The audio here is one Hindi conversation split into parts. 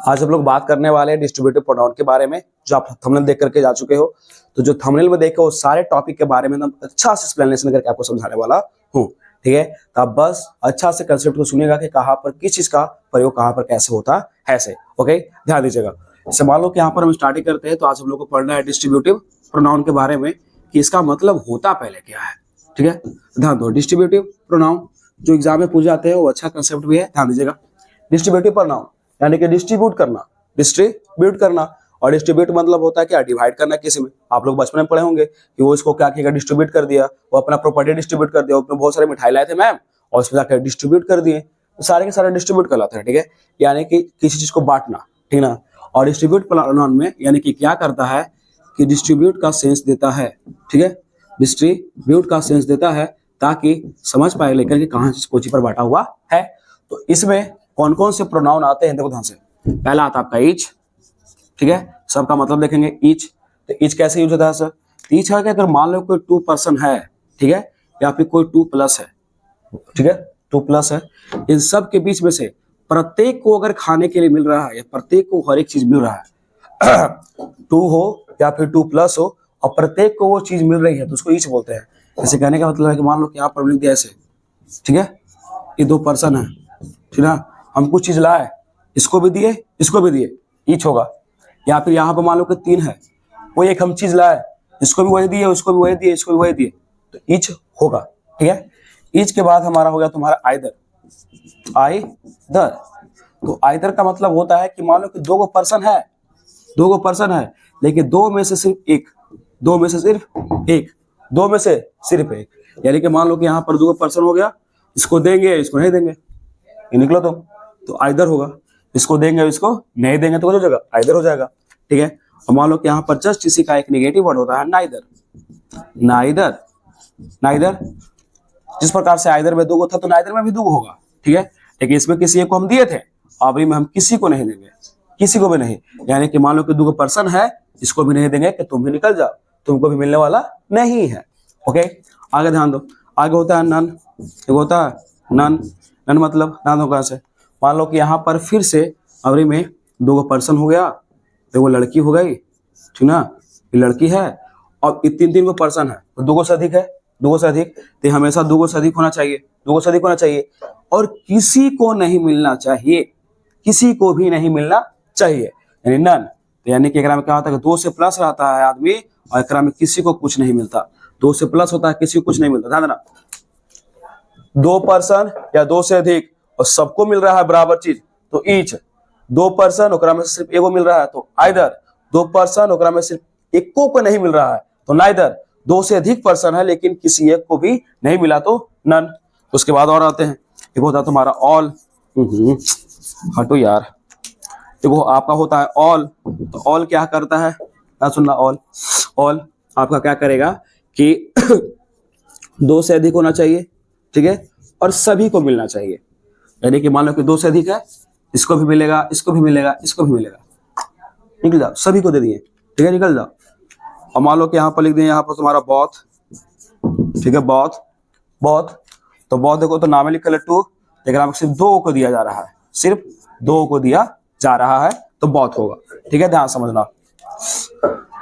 आज हम लोग बात करने वाले हैं डिस्ट्रीब्यूटिव प्रोनाउन के बारे में, जो आप थंबनेल देख करके जा चुके हो। तो जो थंबनेल में देखे वो सारे टॉपिक के बारे में मैं अच्छा से एक्सप्लेनेशन करके आपको समझाने वाला हूँ, ठीक है। तो आप बस अच्छा से कंसेप्ट को सुनिएगा कि कहाँ पर किस चीज का प्रयोग कहाँ पर कैसे होता है ऐसे, ओके, ध्यान दीजिएगा। जैसे मान लो कि यहाँ पर हम स्टार्टिंग करते हैं, तो आज हम लोग को पढ़ना है डिस्ट्रीब्यूटिव प्रोनाउन के बारे में कि इसका मतलब होता पहले क्या है, ठीक है। ध्यान दो, डिस्ट्रीब्यूटिव प्रोनाउन जो एग्जाम में पूछ जाते हैं वो अच्छा कंसेप्ट भी है, ध्यान दीजिएगा। डिस्ट्रीब्यूटिव प्रोनाउन यानी कि डिस्ट्रीब्यूट करना, और डिस्ट्रीब्यूट मतलब होता है क्या, डिवाइड करना किसी में। आप लोग बचपन में पढ़े होंगे कि वो इसको क्या किया, डिस्ट्रीब्यूट कर दिया, वो अपना प्रॉपर्टी डिस्ट्रीब्यूट कर दिया, उसमें बहुत सारे मिठाई लाए थे मैम और उसमें जाकर डिस्ट्रीब्यूट कर दिए, तो सारे के सारे डिस्ट्रीब्यूट कहलाते हैं, ठीक है। यानी कि किसी चीज को बांटना, ठीक ना। और डिस्ट्रीब्यूट प्रोनाउन में यानी कि क्या करता है कि डिस्ट्रीब्यूट का सेंस देता है, ठीक है, डिस्ट्रीब्यूट का सेंस देता है ताकि समझ पाए लेकर कि कहाँ कोई चीज पर बांटा हुआ है। तो इसमें कौन कौन से प्रोनाउन आते हैं, देखो ध्यान से। पहला आता है आपका ईच, ठीक है, सबका मतलब देखेंगे ईच। तो ईच कैसे यूज होता है सर? ईच है कि अगर मान लो कोई 2 पर्सन है, ठीक है, या फिर कोई 2 प्लस है, ठीक है, 2 प्लस है, इन सब के बीच में से प्रत्येक को अगर खाने के लिए मिल रहा है या प्रत्येक को हर एक चीज मिल रहा है 2 हो या फिर 2 प्लस हो और प्रत्येक को वो चीज मिल रही है तो उसको ईच बोलते हैं। जैसे कहने का मतलब है कि मान लो कि यहाँ पर लिख दिया ऐसे, ठीक है, ये 2 पर्सन है, ठीक है, हम कुछ चीज लाए, इसको भी दिए इसको भी दिए, ईच होगा। या फिर यहाँ पर मान लो कि 3 है, वो एक हम चीज लाए, इसको भी वही दिए, उसको भी वही दिए, इसको भी वही दिए, तो ईच होगा, ठीक है। ईच के बाद हमारा हो गया तुम्हारा आइदर। तो आइदर का मतलब होता है कि मान लो कि 2 पर्सन है लेकिन 2 में से सिर्फ एक, यानी कि मान लो कि यहाँ पर 2 पर्सन हो गया, इसको देंगे इसको नहीं देंगे, ये निकलो तो आइदर होगा। इसको देंगे इसको नहीं देंगे तो हो जाएगा आइदर हो जाएगा, ठीक है। और मान लो कि यहाँ पर जस्ट इसी का एक नेगेटिव वर्ड होता है नाइदर। जिस प्रकार से आइदर में 2 था तो नाइदर में भी 2 होगा, ठीक है। लेकिन इसमें किसी एक को हम दिए थे, अभी में हम किसी को नहीं देंगे, किसी को भी नहीं। यानी कि मान लो कि 2 पर्सन है, इसको भी नहीं देंगे कि तुम भी निकल जाओ, तुमको भी मिलने वाला नहीं है, ओके। आगे ध्यान दो, आगे होता है नन। होता है नन मतलब ध्यान दो कैसे। मान लो कि यहाँ पर फिर से अवरी में 2 पर्सन हो गया, तो वो लड़की हो गई, ठीक ना, ये लड़की है और 3 पर्सन है, तो 2 से अधिक है, 2 से अधिक, तो हमेशा 2 से अधिक होना चाहिए, और किसी को नहीं मिलना चाहिए, किसी को भी नहीं मिलना चाहिए, यानी नन। तो यानी कि एकरा में क्या होता है कि 2 से प्लस रहता है आदमी और एकरा में किसी को कुछ नहीं मिलता, 2 से प्लस होता है किसी को कुछ नहीं मिलता, ध्यान देना। 2 पर्सन या 2 से अधिक और सबको मिल रहा है बराबर चीज तो ईच। 2 पर्सन ओकरा में सिर्फ एगो मिल रहा है तो आइदर। 2 पर्सन ओकरा में सिर्फ एको को नहीं मिल रहा है तो नाइदर। 2 से अधिक पर्सन है लेकिन किसी एक को भी नहीं मिला तो नन। उसके बाद और आते हैं, एक होता है तुम्हारा ऑल। हटो यार, देखो आपका होता है ऑल। तो ऑल क्या करता है ना, सुनना, ऑल आपका क्या करेगा कि 2 से अधिक होना चाहिए, ठीक है, और सभी को मिलना चाहिए। यानी कि मान लो कि 2 से अधिक है, इसको भी मिलेगा, इसको भी मिलेगा, इसको भी मिलेगा, निकल जाओ, सभी को दे दिए, ठीक है, निकल जाओ। और मान लो कि यहाँ पर लिख दिए, यहाँ पर तुम्हारा बॉथ, ठीक है, बॉथ। तो बॉथ देखो तो नाम लिख लट्टू, लेकिन सिर्फ 2 को दिया जा रहा है, सिर्फ 2 को दिया जा रहा है तो बॉथ होगा, ठीक है, ध्यान समझना।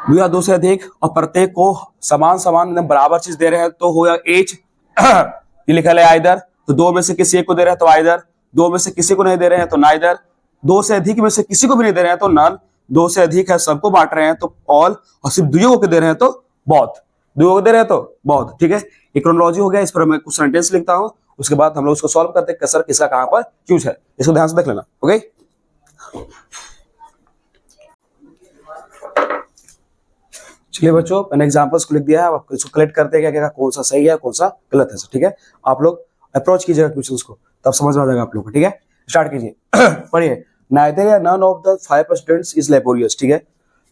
2 या 2 से अधिक और प्रत्येक को समान बराबर चीज दे रहे हैं तो होगा एच। ये लिखा है आइदर, तो 2 में से किसी एक को दे रहे हैं तो आइदर, 2 में से किसी को नहीं दे रहे हैं तो नाइदर, 2 से अधिक में से किसी को भी नहीं दे रहे हैं तो नन, 2 से अधिक है सबको बांट रहे हैं तो ऑल, और सिर्फ 2 को दे रहे हैं तो बॉथ, 2 को दे रहे हैं तो बॉथ, ठीक है। इकोनोलॉजी हो गया, इस पर मैं कुछ सेंटेंस लिखता हूं, उसके बाद हम लोग उसको सॉल्व करते हैं कि सर किसका कहां पर यूज है, इसको ध्यान से देख लेना, ओके। चलिए बच्चों, मैंने एग्जांपल्स को लिख दिया है, आप इसको कलेक्ट करते हैं क्या कौन सा सही है कौन सा गलत है, ठीक है। आप लोग अप्रोच कीजिएगा क्वेश्चंस को, तब समझ में आ जाएगा आप लोगों को, ठीक है। स्टार्ट कीजिए, पढ़िए। नाइदर या none of the 5 students is laborious, ठीक है।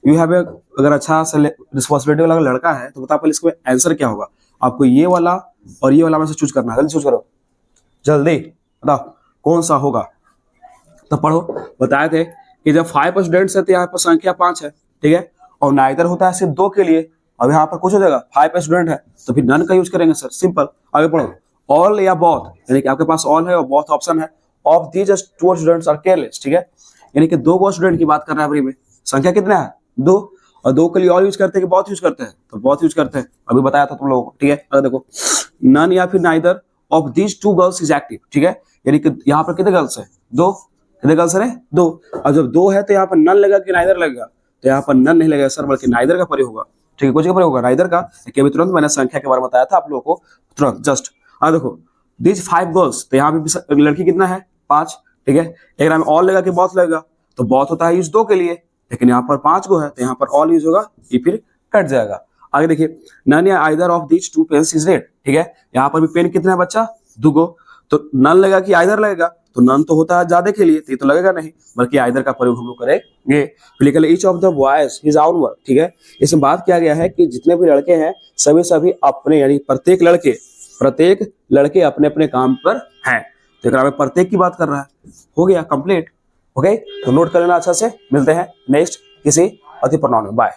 यू हैव अगर अच्छा सा रिस्पॉन्सिबिलिटी वाला लड़का है तो बता पहले इसका आंसर क्या होगा। आपको ये वाला और ये वाला में से चूज करना है, जल्दी चूज करो, जल्दी बताओ कौन सा होगा। तो पढ़ो, बताए थे कि जब 5 स्टूडेंट्स है तो यहाँ पर संख्या 5 है, ठीक है, और नाइदर होता है सिर्फ 2 के लिए। अब यहाँ पर कुछ हो जाएगा, 5 स्टूडेंट है तो फिर नन का यूज करेंगे सर, सिंपल। आगे पढ़ो, ऑल या बॉथ, यानी कि आपके पास ऑल है और बॉथ ऑप्शन है, of these two students are careless, ठीक है, यानी कि 2 स्टूडेंट की बात कर रहा है अभी में, संख्या कितना है 2, और 2 के लिए और यूज करते हैं कि बहुत यूज करते हैं, तो बहुत यूज करते हैं, अभी बताया था तुम लोगों को, ठीक है। अगर देखो नन या फिर neither of these 2 girls is active, ठीक है, यानी कि यहाँ पर कितने गर्ल्स है 2, कितने गर्ल्स है 2, और जब 2 है तो यहाँ पर नन लगेगा कि नाइदर लगेगा, तो यहाँ पर नन नहीं लगेगा सर, बल्कि नाइदर का प्रयोग होगा, ठीक है, कुछ का प्रयोग होगा नाइदर का, कि अभी तुरंत मैंने संख्या के बारे में बताया था आप लोगों को, तुरंत जस्ट। अब देखो दीज 5 गर्ल्स, तो यहाँ पे लड़की कितना है 5, ठीक है, एक में ऑल लगेगा कि बहुत लगेगा, तो बहुत होता है यूज 2 के लिए, लेकिन यहाँ पर 5 को है तो यहाँ पर ऑल यूज होगा, ये फिर कट जाएगा। आगे देखिए नन या either of these 2 pens is red, ठीक है, यहाँ पर भी पेन कितना है बच्चा 2 गो, तो नन लगेगा कि आइदर लगेगा, तो नन तो होता है ज्यादा के लिए, तो ये तो लगेगा नहीं, बल्कि आइदर का प्रयोग हम लोग करेंगे। फिर each of the boys his own work, ठीक है, इसमें बात किया गया है कि जितने भी लड़के हैं सभी अपने, यानी प्रत्येक लड़के अपने अपने काम पर हैं, तो एक में प्रत्येक की बात कर रहा है, हो गया कंप्लीट, ओके, तो नोट कर लेना अच्छा से, मिलते हैं नेक्स्ट किसी अति प्रोनाउन में, बाय।